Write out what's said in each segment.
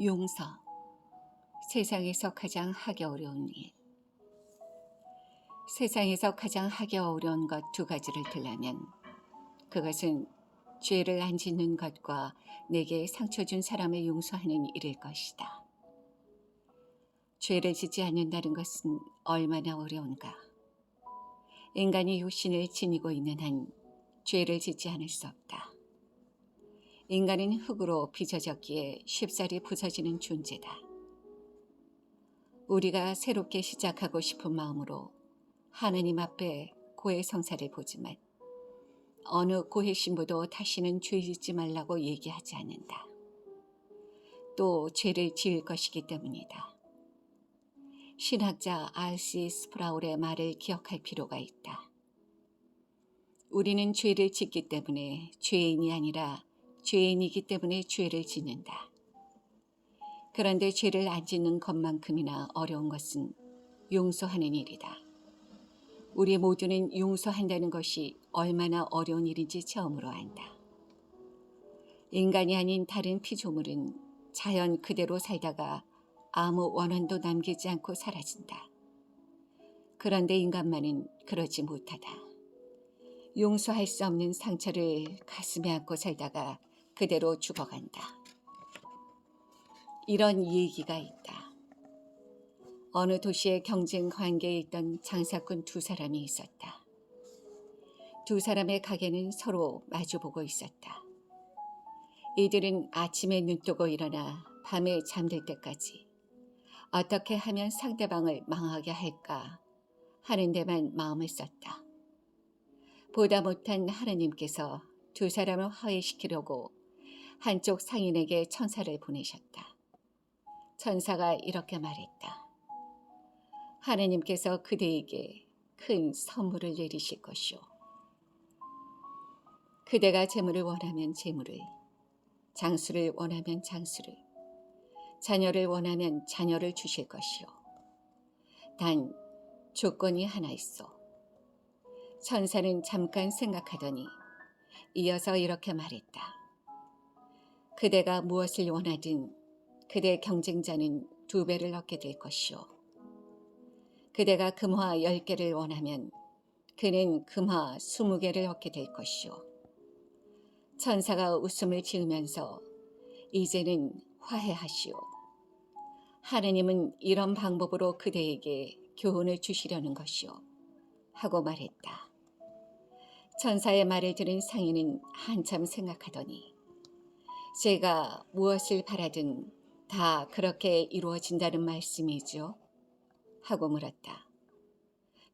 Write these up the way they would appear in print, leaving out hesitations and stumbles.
용서. 세상에서 가장 하기 어려운 일. 세상에서 가장 하기 어려운 것 두 가지를 들라면 그것은 죄를 안 짓는 것과 내게 상처 준 사람을 용서하는 일일 것이다. 죄를 짓지 않는다는 것은 얼마나 어려운가. 인간이 육신을 지니고 있는 한 죄를 짓지 않을 수 없다. 인간은 흙으로 빚어졌기에 쉽사리 부서지는 존재다. 우리가 새롭게 시작하고 싶은 마음으로 하느님 앞에 고해 성사를 보지만 어느 고해 신부도 다시는 죄 짓지 말라고 얘기하지 않는다. 또 죄를 지을 것이기 때문이다. 신학자 R.C. 스프라울의 말을 기억할 필요가 있다. 우리는 죄를 짓기 때문에 죄인이 아니라 죄인이기 때문에 죄를 짓는다. 그런데 죄를 안 짓는 것만큼이나 어려운 것은 용서하는 일이다. 우리 모두는 용서한다는 것이 얼마나 어려운 일인지 처음으로 안다. 인간이 아닌 다른 피조물은 자연 그대로 살다가 아무 원한도 남기지 않고 사라진다. 그런데 인간만은 그러지 못하다. 용서할 수 없는 상처를 가슴에 안고 살다가 그대로 죽어간다. 이런 얘기가 있다. 어느 도시의 경쟁 관계에 있던 장사꾼 두 사람이 있었다. 두 사람의 가게는 서로 마주보고 있었다. 이들은 아침에 눈뜨고 일어나 밤에 잠들 때까지 어떻게 하면 상대방을 망하게 할까 하는 데만 마음을 썼다. 보다 못한 하느님께서 두 사람을 화해시키려고 한쪽 상인에게 천사를 보내셨다. 천사가 이렇게 말했다. 하느님께서 그대에게 큰 선물을 내리실 것이오. 그대가 재물을 원하면 재물을, 장수를 원하면 장수를, 자녀를 원하면 자녀를 주실 것이오. 단 조건이 하나 있어. 천사는 잠깐 생각하더니 이어서 이렇게 말했다. 그대가 무엇을 원하든 그대 경쟁자는 2배를 얻게 될 것이오. 그대가 금화 10개를 원하면 그는 금화 20개를 얻게 될 것이오. 천사가 웃음을 지으면서 이제는 화해하시오. 하느님은 이런 방법으로 그대에게 교훈을 주시려는 것이오. 하고 말했다. 천사의 말을 들은 상인은 한참 생각하더니 제가 무엇을 바라든 다 그렇게 이루어진다는 말씀이죠? 하고 물었다.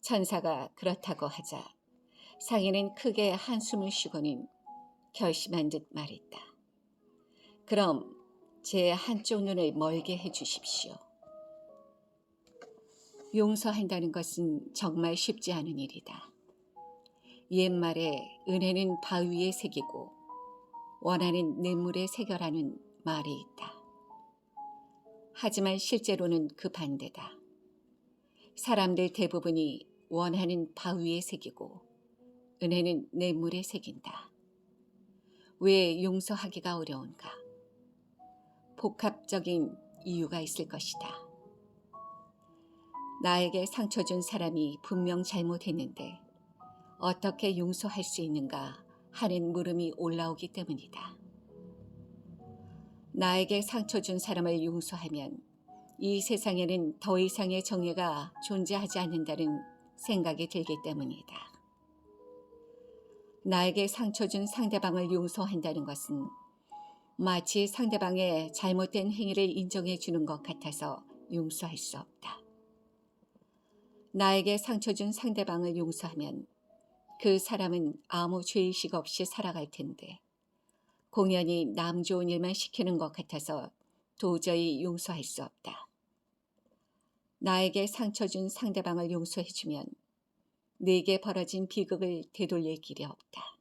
천사가 그렇다고 하자 상인은 크게 한숨을 쉬고는 결심한 듯 말했다. 그럼 제 한쪽 눈을 멀게 해주십시오. 용서한다는 것은 정말 쉽지 않은 일이다. 옛말에 은혜는 바위에 새기고 원하는 냇물에 새겨라는 말이 있다. 하지만 실제로는 그 반대다. 사람들 대부분이 원하는 바위에 새기고 은혜는 냇물에 새긴다. 왜 용서하기가 어려운가? 복합적인 이유가 있을 것이다. 나에게 상처 준 사람이 분명 잘못했는데 어떻게 용서할 수 있는가 하는 물음이 올라오기 때문이다. 나에게 상처 준 사람을 용서하면 이 세상에는 더 이상의 정의가 존재하지 않는다는 생각이 들기 때문이다. 나에게 상처 준 상대방을 용서한다는 것은 마치 상대방의 잘못된 행위를 인정해 주는 것 같아서 용서할 수 없다. 나에게 상처 준 상대방을 용서하면 그 사람은 아무 죄의식 없이 살아갈 텐데 공연히 남 좋은 일만 시키는 것 같아서 도저히 용서할 수 없다. 나에게 상처 준 상대방을 용서해주면 내게 벌어진 비극을 되돌릴 길이 없다.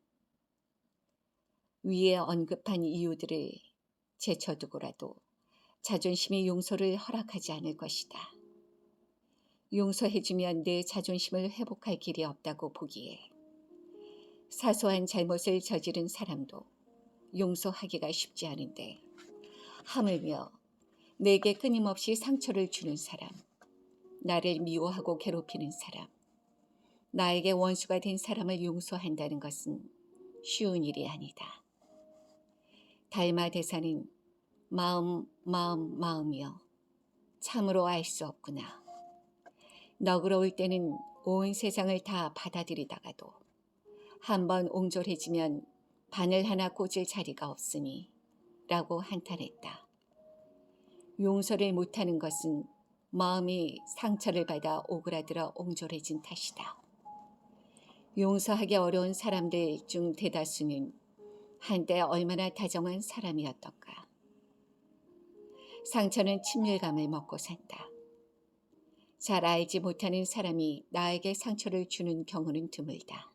위에 언급한 이유들을 제쳐두고라도 자존심이 용서를 허락하지 않을 것이다. 용서해주면 내 자존심을 회복할 길이 없다고 보기에 사소한 잘못을 저지른 사람도 용서하기가 쉽지 않은데 하물며 내게 끊임없이 상처를 주는 사람, 나를 미워하고 괴롭히는 사람, 나에게 원수가 된 사람을 용서한다는 것은 쉬운 일이 아니다. 달마 대사는 마음이여 참으로 알 수 없구나. 너그러울 때는 온 세상을 다 받아들이다가도 한번 옹졸해지면 바늘 하나 꽂을 자리가 없으니 라고 한탄했다. 용서를 못하는 것은 마음이 상처를 받아 오그라들어 옹졸해진 탓이다. 용서하기 어려운 사람들 중 대다수는 한때 얼마나 다정한 사람이었던가. 상처는 친밀감을 먹고 산다. 잘 알지 못하는 사람이 나에게 상처를 주는 경우는 드물다.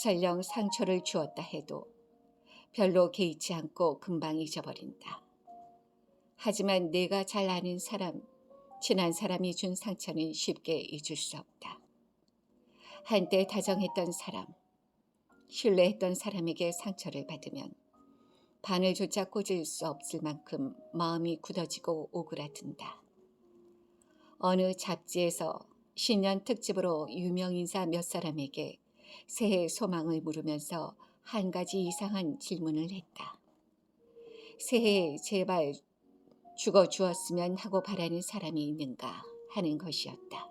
설령 상처를 주었다 해도 별로 개의치 않고 금방 잊어버린다. 하지만 내가 잘 아는 사람, 친한 사람이 준 상처는 쉽게 잊을 수 없다. 한때 다정했던 사람, 신뢰했던 사람에게 상처를 받으면 바늘조차 꽂을 수 없을 만큼 마음이 굳어지고 오그라든다. 어느 잡지에서 신년 특집으로 유명인사 몇 사람에게 새해 소망을 물으면서 한 가지 이상한 질문을 했다. 새해에 제발 죽어 주었으면 하고 바라는 사람이 있는가 하는 것이었다.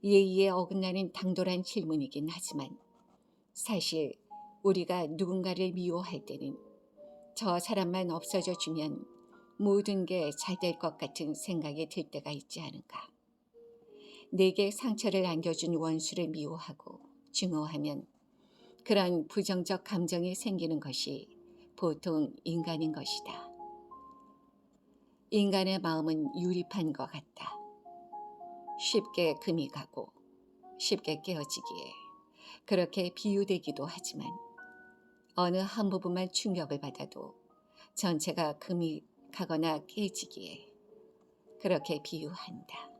예의에 어긋나는 당돌한 질문이긴 하지만 사실 우리가 누군가를 미워할 때는 저 사람만 없어져 주면 모든 게 잘 될 것 같은 생각이 들 때가 있지 않은가. 내게 상처를 안겨준 원수를 미워하고 증오하면 그런 부정적 감정이 생기는 것이 보통 인간인 것이다. 인간의 마음은 유리판 것 같다. 쉽게 금이 가고 쉽게 깨어지기에 그렇게 비유되기도 하지만 어느 한 부분만 충격을 받아도 전체가 금이 가거나 깨지기에 그렇게 비유한다.